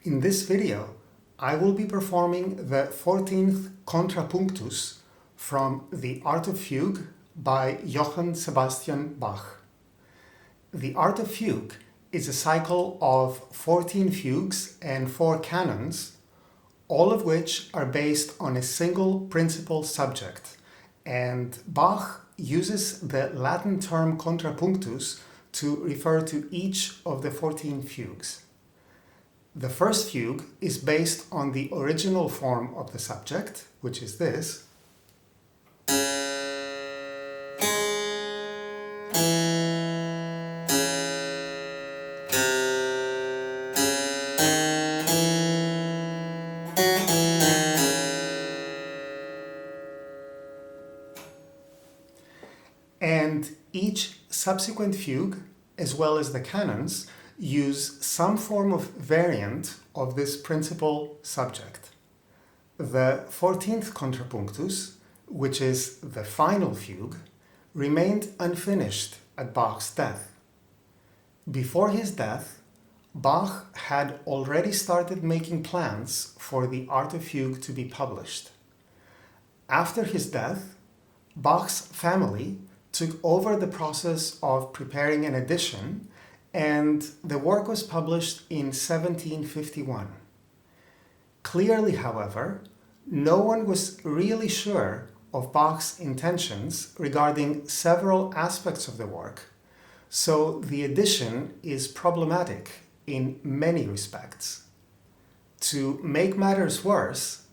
In this video, I will be performing the 14th Contrapunctus from the Art of Fugue by Johann Sebastian Bach. The Art of Fugue is a cycle of 14 fugues and 4 canons, all of which are based on a single principal subject, and Bach uses the Latin term contrapunctus to refer to each of the 14 fugues. The first fugue is based on the original form of the subject, which is this. And each subsequent fugue, as well as the canons, use some form of variant of this principal subject. The 14th Contrapunctus, which is the final fugue, remained unfinished at Bach's death. Before his death, Bach had already started making plans for the Art of Fugue to be published. After his death, Bach's family took over the process of preparing an edition, and the work was published in 1751. Clearly, however, no one was really sure of Bach's intentions regarding several aspects of the work, so the edition is problematic in many respects. To make matters worse,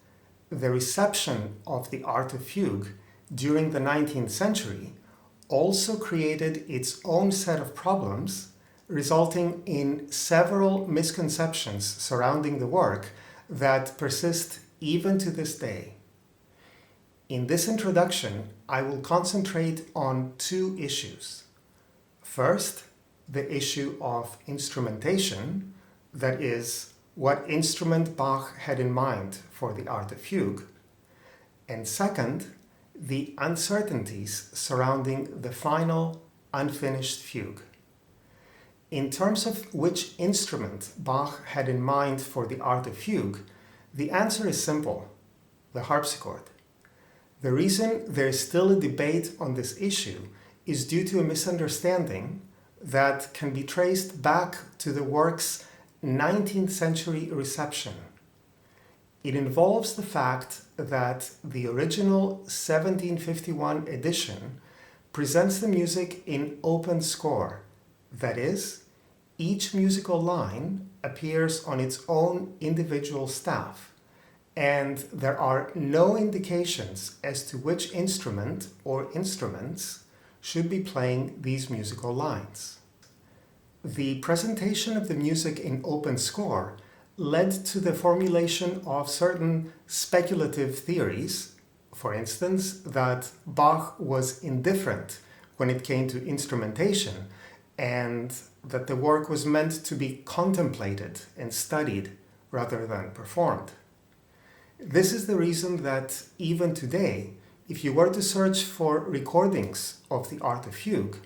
the reception of the Art of Fugue during the 19th century also created its own set of problems, resulting in several misconceptions surrounding the work that persist even to this day. In this introduction, I will concentrate on 2 issues. First, the issue of instrumentation, that is, what instrument Bach had in mind for the Art of Fugue. And second, the uncertainties surrounding the final, unfinished fugue. In terms of which instrument Bach had in mind for the Art of Fugue, the answer is simple: the harpsichord. The reason there is still a debate on this issue is due to a misunderstanding that can be traced back to the work's 19th century reception. It involves the fact that the original 1751 edition presents the music in open score. That is, each musical line appears on its own individual staff, and there are no indications as to which instrument or instruments should be playing these musical lines. The presentation of the music in open score led to the formulation of certain speculative theories, for instance, that Bach was indifferent when it came to instrumentation, and that the work was meant to be contemplated and studied rather than performed. This is the reason that even today, if you were to search for recordings of the Art of Fugue,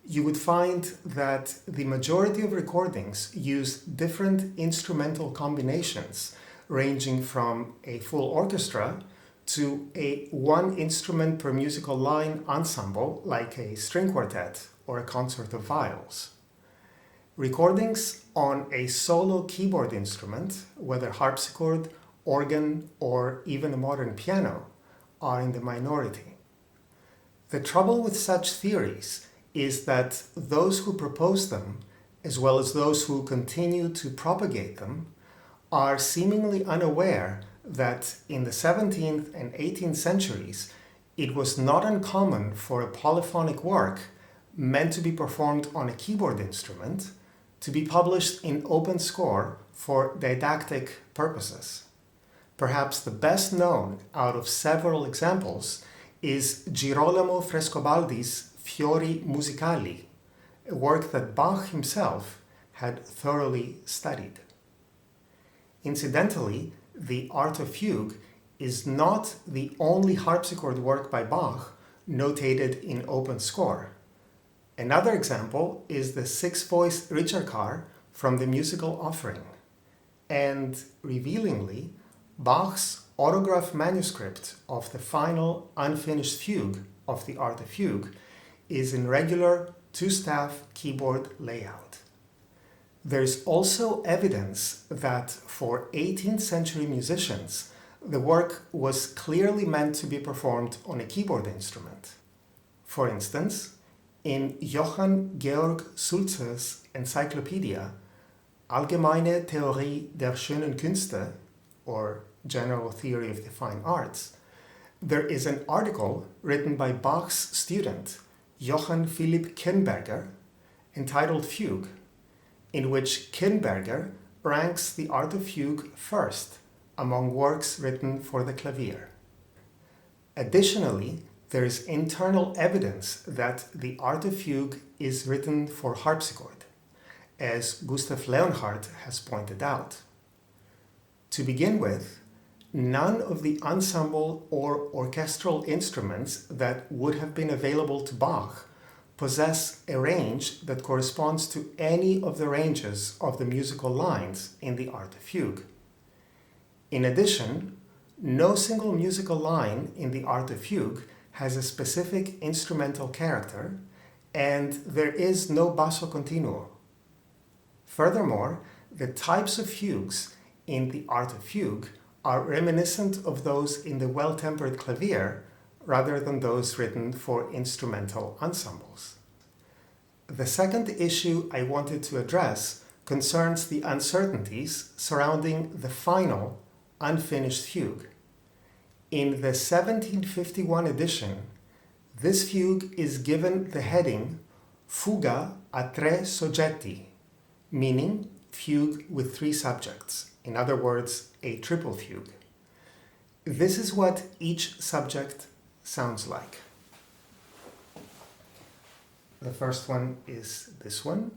you would find that the majority of recordings use different instrumental combinations, ranging from a full orchestra to a one instrument per musical line ensemble, like a string quartet or a concert of viols. Recordings on a solo keyboard instrument, whether harpsichord, organ, or even a modern piano, are in the minority. The trouble with such theories is that those who propose them, as well as those who continue to propagate them, are seemingly unaware that in the 17th and 18th centuries, it was not uncommon for a polyphonic work meant to be performed on a keyboard instrument to be published in open score for didactic purposes. Perhaps the best known out of several examples is Girolamo Frescobaldi's Fiori Musicali, a work that Bach himself had thoroughly studied. Incidentally, the Art of Fugue is not the only harpsichord work by Bach notated in open score. Another example is the 6-voice Ricercar from the musical offering. and revealingly, Bach's autograph manuscript of the final unfinished fugue of the Art of Fugue is in regular two-staff keyboard layout. There's also evidence that for 18th century musicians, the work was clearly meant to be performed on a keyboard instrument. For instance, in Johann Georg Sulzer's encyclopedia Allgemeine Theorie der schönen Künste, or General Theory of the Fine Arts, there is an article written by Bach's student Johann Philipp Kirnberger entitled Fugue, in which Kirnberger ranks the Art of Fugue first among works written for the clavier. Additionally, there is internal evidence that the Art of Fugue is written for harpsichord, as Gustav Leonhardt has pointed out. To begin with, none of the ensemble or orchestral instruments that would have been available to Bach possess a range that corresponds to any of the ranges of the musical lines in the Art of Fugue. In addition, no single musical line in the Art of Fugue has a specific instrumental character, and there is no basso continuo. Furthermore, the types of fugues in the Art of Fugue are reminiscent of those in the well-tempered clavier rather than those written for instrumental ensembles. The second issue I wanted to address concerns the uncertainties surrounding the final unfinished fugue. In the 1751 edition, this fugue is given the heading Fuga a tre soggetti, meaning fugue with three subjects, in other words, a triple fugue. This is what each subject sounds like. The first one is this one.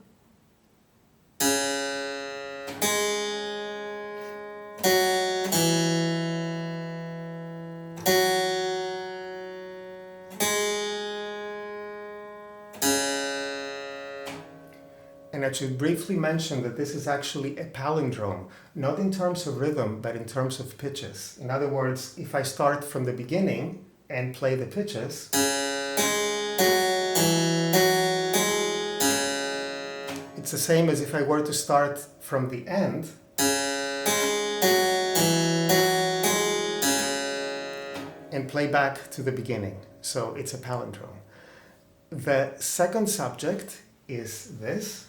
And I should briefly mention that this is actually a palindrome, not in terms of rhythm, but in terms of pitches. In other words, if I start from the beginning and play the pitches, it's the same as if I were to start from the end and play back to the beginning. So it's a palindrome. The second subject is this.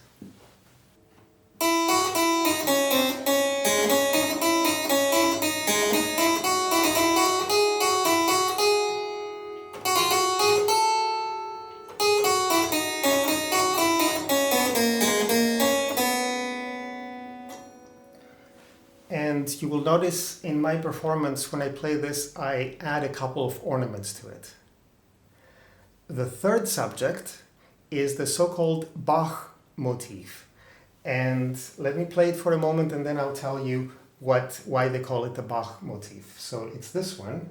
And you will notice in my performance when I play this, I add a couple of ornaments to it. The third subject is the so-called Bach motif. And let me play it for a moment and then I'll tell you why they call it the Bach motif. So it's this one.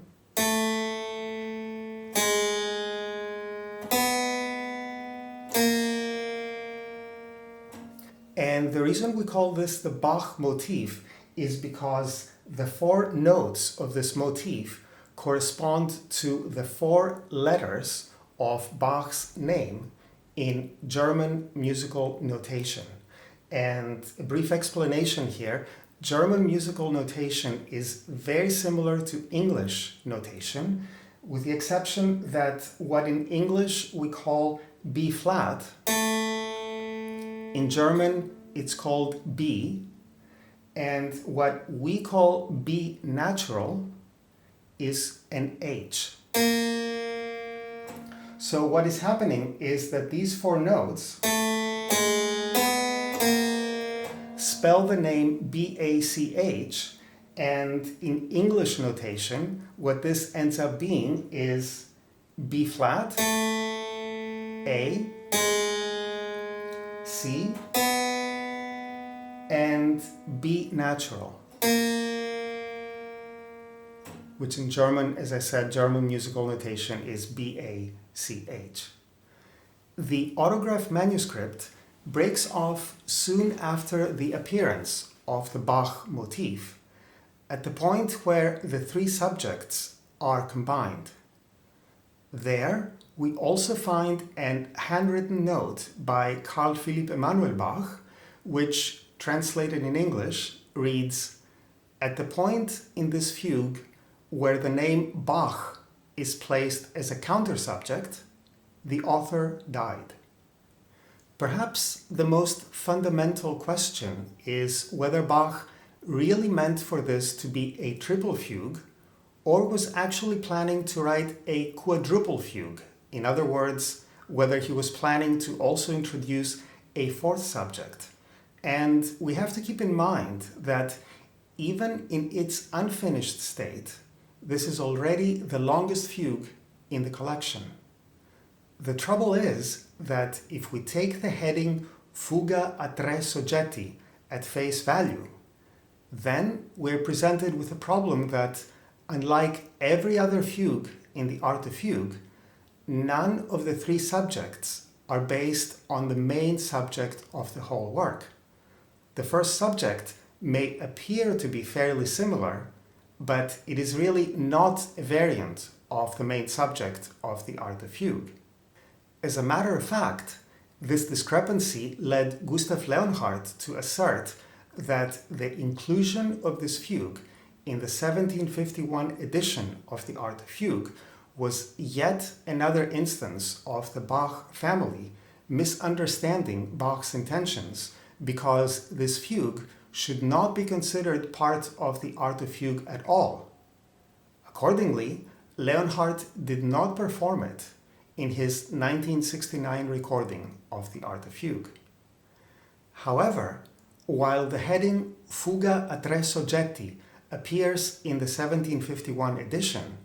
And the reason we call this the Bach motif is because the four notes of this motif correspond to the four letters of Bach's name in German musical notation. And a brief explanation here, German musical notation is very similar to English notation, with the exception that what in English we call B flat, in German it's called B, and what we call B natural is an H. So what is happening is that these four notes spell the name B-A-C-H, and in English notation, what this ends up being is B flat, A, C, and B natural, which in German, as I said, German musical notation is B-A-C-H. The autograph manuscript breaks off soon after the appearance of the Bach motif at the point where the three subjects are combined. There, we also find a handwritten note by Carl Philipp Emanuel Bach, which, translated in English, reads, "At the point in this fugue where the name Bach is placed as a counter-subject, the author died." Perhaps the most fundamental question is whether Bach really meant for this to be a triple fugue, or was actually planning to write a quadruple fugue. In other words, whether he was planning to also introduce a fourth subject. And we have to keep in mind that even in its unfinished state, this is already the longest fugue in the collection. The trouble is that if we take the heading Fuga a tre soggetti at face value, then we're presented with a problem that, unlike every other fugue in the Art of Fugue, none of the three subjects are based on the main subject of the whole work. The first subject may appear to be fairly similar, but it is really not a variant of the main subject of the Art of Fugue. As a matter of fact, this discrepancy led Gustav Leonhardt to assert that the inclusion of this fugue in the 1751 edition of the Art of Fugue was yet another instance of the Bach family misunderstanding Bach's intentions, because this fugue should not be considered part of the Art of Fugue at all. Accordingly, Leonhardt did not perform it in his 1969 recording of the Art of Fugue. However, while the heading Fuga a tre soggetti appears in the 1751 edition,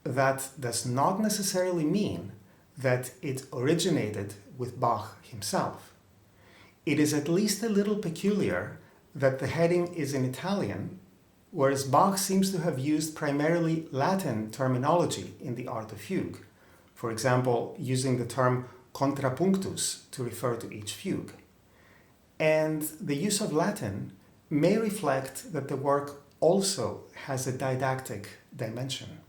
that does not necessarily mean that it originated with Bach himself. It is at least a little peculiar that the heading is in Italian, whereas Bach seems to have used primarily Latin terminology in the Art of Fugue, for example, using the term Contrapunctus to refer to each fugue. And the use of Latin may reflect that the work also has a didactic dimension.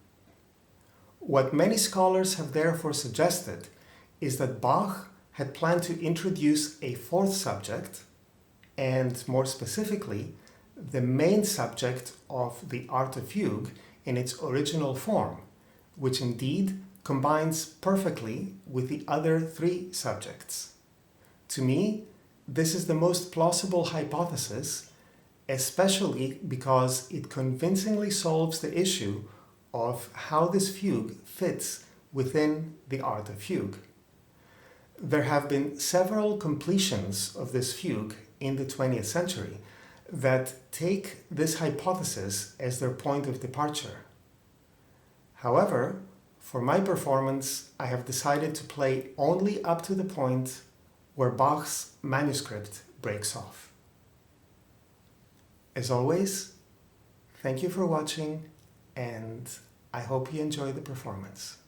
What many scholars have therefore suggested is that Bach had planned to introduce a fourth subject, and more specifically, the main subject of the Art of Fugue in its original form, which indeed combines perfectly with the other three subjects. To me, this is the most plausible hypothesis, especially because it convincingly solves the issue of how this fugue fits within the Art of Fugue. There have been several completions of this fugue in the 20th century that take this hypothesis as their point of departure. However, for my performance, I have decided to play only up to the point where Bach's manuscript breaks off. As always, thank you for watching, and I hope you enjoy the performance.